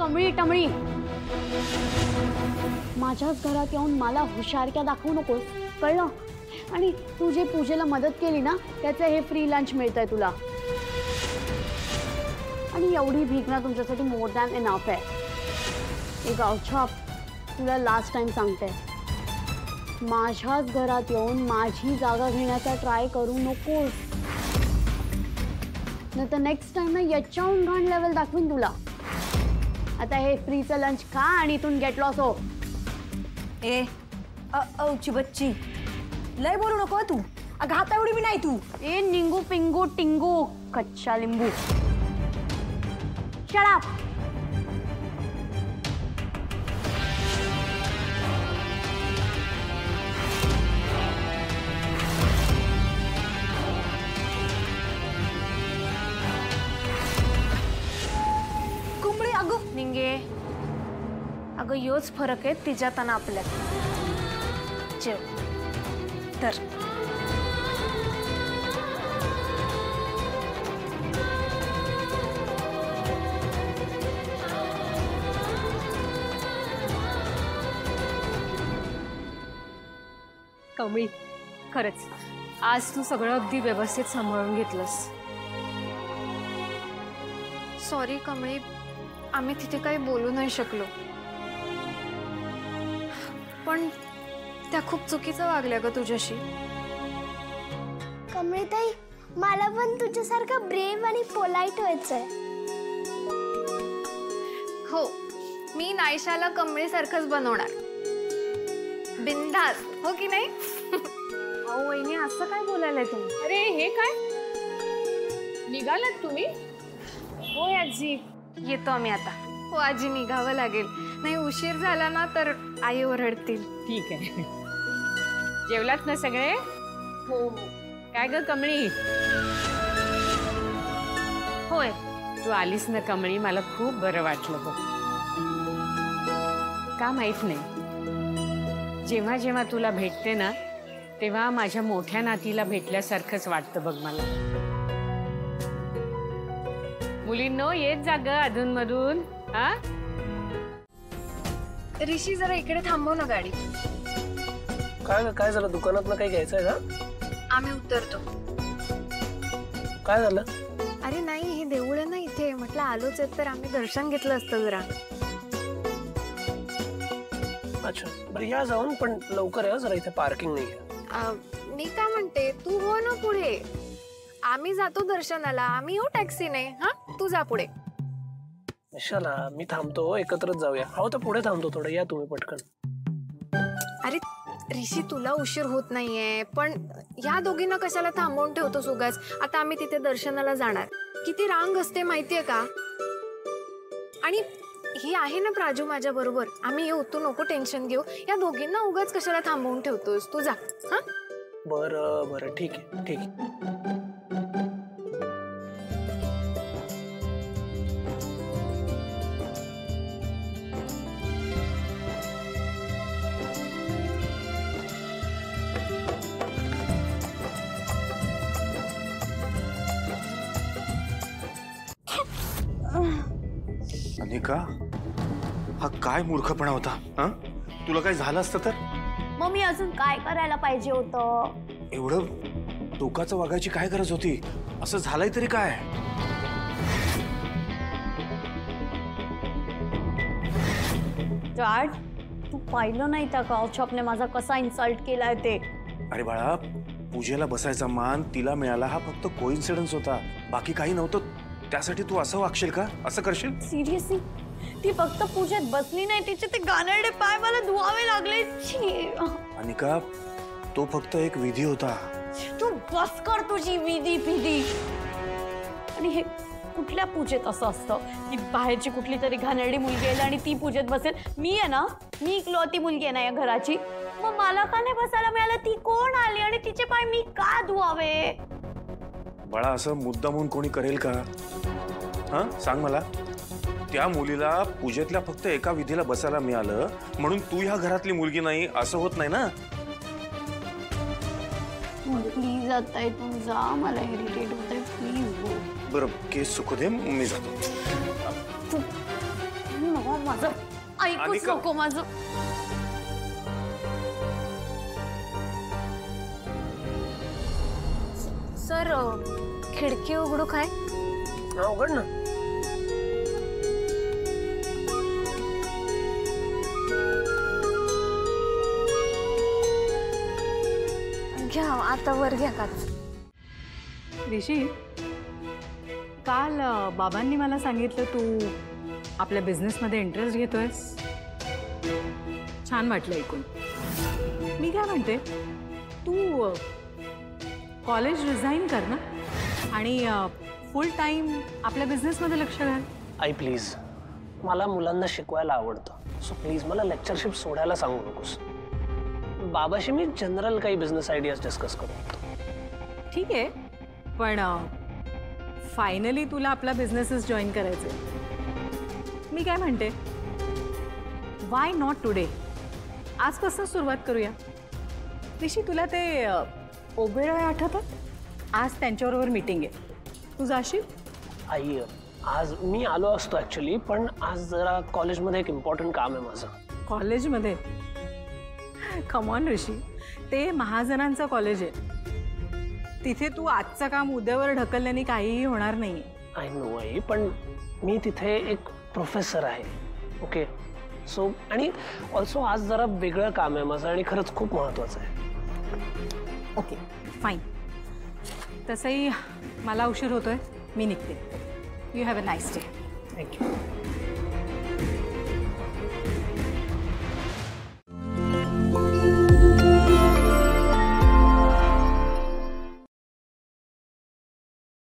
कमळी टमळी, माझ्याच घरात येऊन मला हुशारक्या दाखवू नकोस, कळलं? आणि तू जे पूजेला मदत केली ना त्याचं हे फ्री लंच मिळतंय तुला. आणि एवढी भीक ना तुमच्यासाठी मोर दॅन इनफ आहे. हे गावछाप, तुला लास्ट टाइम सांगते, माझ्याच घरात येऊन माझी जागा घेण्याचा ट्राय करू नकोस, नाही तर नेक्स्ट टाइम ना याच्याहून घाण लेवल दाखवीन तुला. आता हे फ्रीचं लंच खा आणि इथून गेट लॉस हो. ए औची बच्ची, लय बोलू नको तू. अगं हाता एवढी बी नाही तू. ए निंगू पिंगू टिंगू कच्चा लिंबू, शट अप. कुंबळी अगं निंगे, अगं योच फरक आहे तिच्यात आणि आपल्यात. जेव तर. कमळी, खरंच आज तू सगळं अगदी व्यवस्थित सांभाळून घेतलंस. सॉरी कमळी, आम्ही तिथे काही बोलू नाही शकलो, पण त्या खूप चुकीचं वागल्या ग तुझ्याशी. कमळीताई, मला पण तुझ्यासारखं ब्रेव आणि पोलाइट व्हायचंय. हो, मी नायशाला कमळीसारखंच बनवणार, बिनधास्त, हो की नाही? अहो वहिनी, असं काय बोलायलाय तुम्ही? अरे हे काय, निघालात तुम्ही? होय आजी, येतो आम्ही आता. हो आजी, निघावं लागेल, नाही उशीर झाला ना तर आई ओरडतील. ठीक आहे. जेवलात ना सगळे? हो. काय ग कमळी? होय, तू आलीस ना कमळी, मला खूप बरं वाटलं बघ. का माहित नाही, जेव्हा जेव्हा तुला भेटते ना तेव्हा माझ्या मोठ्या नातीला भेटल्यासारखंच वाटतं बघ मला. मुलींनो, येत जा ग अधूनमधून. हा, ऋषी जरा इकडे थांबव ना गाडी. काय झालं? दुकानात काही घ्यायचंय का? आम्ही उतरतो. काय झालं? अरे नाही, हे देऊळ आहे ना इथे, म्हटलं आलोच आहेत तर आम्ही दर्शन घेतलं असतं जरा. अच्छा, बरं या जाऊन, पण लवकर या जरा, इथे पार्किंग नाही आहे. मी काय म्हणते, तू हो ना पुढे, आम्ही जातो दर्शनाला, आम्ही येऊ टॅक्सीने. हा, तू जा पुढे. कशाला? मी थांबतो, एकत्रच जाऊया. हो तर पुढे थांबतो थोडं, या तुम्ही पटकन. अरे ऋषी, तुला उशीर होत नाहीये, पण ह्या दोघींना कशाला थांबवून ठेवतो सुगाच? आता आम्ही तिथे दर्शनाला जाणार, किती रांग असते माहितीये का? आणि ही आहे ना प्राजू माझ्या बरोबर, आम्ही येऊ, तू नको टेन्शन घेऊ. या दोघींना उगाच कशाला थांबवून ठेवतोस? तू जा. हा, बरं बरं, ठीक आहे ठीक आहे. अनिका, हा काय मूर्खपणा होता? हा, तुला काय झालं असतं तर? मग मी अजून काय करायला पाहिजे होतं? एवढं टोकाचं वागायची काय गरज होती? असं झालंय तरी काय? डॅड, तू पाहिलं नाही त्या गावछापने माझा कसा इन्सल्ट केलाय ते? अरे बाळा, पूजेला बसायचा मान तिला मिळाला हा फक्त कोइन्सिडन्स होता, बाकी काही नव्हतं. त्यासाठी तू असं वागशील का? असं करशील? सिरियसली, ती फक्त पूजेत बसली नाही, तिचे ते गाणेरडे पाय मला धुवावे लागले. अनिका, तो फक्त एक विधी होता. तू बस कर तुझी विधी फिधी. आणि हे कुठल्या पूजेत असं असतं की बाहेरची कुठली तरी घाणेरडी मुलगी येईल आणि ती पूजेत बसेल? मी आहे ना, मी इकलौती मुलगी आहे ना या घराची, मग मला का नाही बसायला मिळालं? ती कोण आली आणि तिचे पाय मी का धुवावे? बाळा, असं मुद्दामून कोणी करेल का? हा, सांग मला. त्या मुलीला पूजेतल्या फक्त एका विधीला बसायला मिळालं म्हणून तू ह्या घरातली मुलगी नाही असं होत नाही ना. प्लीज आता तू जा, मला इरिटेट होतंय, प्लीज. बरं, केस सुखू दे, मी जातो. तू माझं ऐकूच अनिका. नको माझं. सर खिडकी उघडू काय? हा उघड ना. घ्या आता वर घ्या काच. ऋषी, काल बाबांनी मला सांगितलं तू आपल्या बिझनेसमध्ये इंटरेस्ट घेतोयस. छान वाटलं ऐकून. मी काय म्हणते, तू कॉलेज रिझाईन कर ना आणि फुल टाइम आपल्या बिझनेसमध्ये लक्ष घाल. आई प्लीज, मला मुलांना शिकवायला आवडतं, सो प्लीज मला लेक्चरशिप सोडायला सांगू नकोस. बाबाशी मी जनरल काही बिझनेस आयडियाज डिस्कस करू. ठीक आहे, पण फायनली तुला आपला बिझनेसच जॉईन करायचे. मी काय म्हणते, वाय नॉट टुडे, आजपासून सुरुवात करूया. ऋषी, तुला ते ओबेरॉय आठवतात? आज त्यांच्याबरोबर मीटिंग आहे, तू जाशील? आई आज मी आलो असतो ॲक्च्युली, पण आज जरा कॉलेजमध्ये एक इम्पॉर्टंट काम आहे माझं. कॉलेजमध्ये? कमॉन ऋषी, ते महाजनांचं कॉलेज आहे. तिथे तू आजचं काम उद्यावर ढकलल्याने काहीही होणार नाही. आय नो आई, पण मी तिथे एक प्रोफेसर आहे. ओके, सो आणि ऑल्सो आज जरा वेगळं काम आहे माझं आणि खरंच खूप महत्त्वाचं आहे. Okay fine. तसंही मला उशीर होतोय, मी निघते. You have a nice day. Thank you.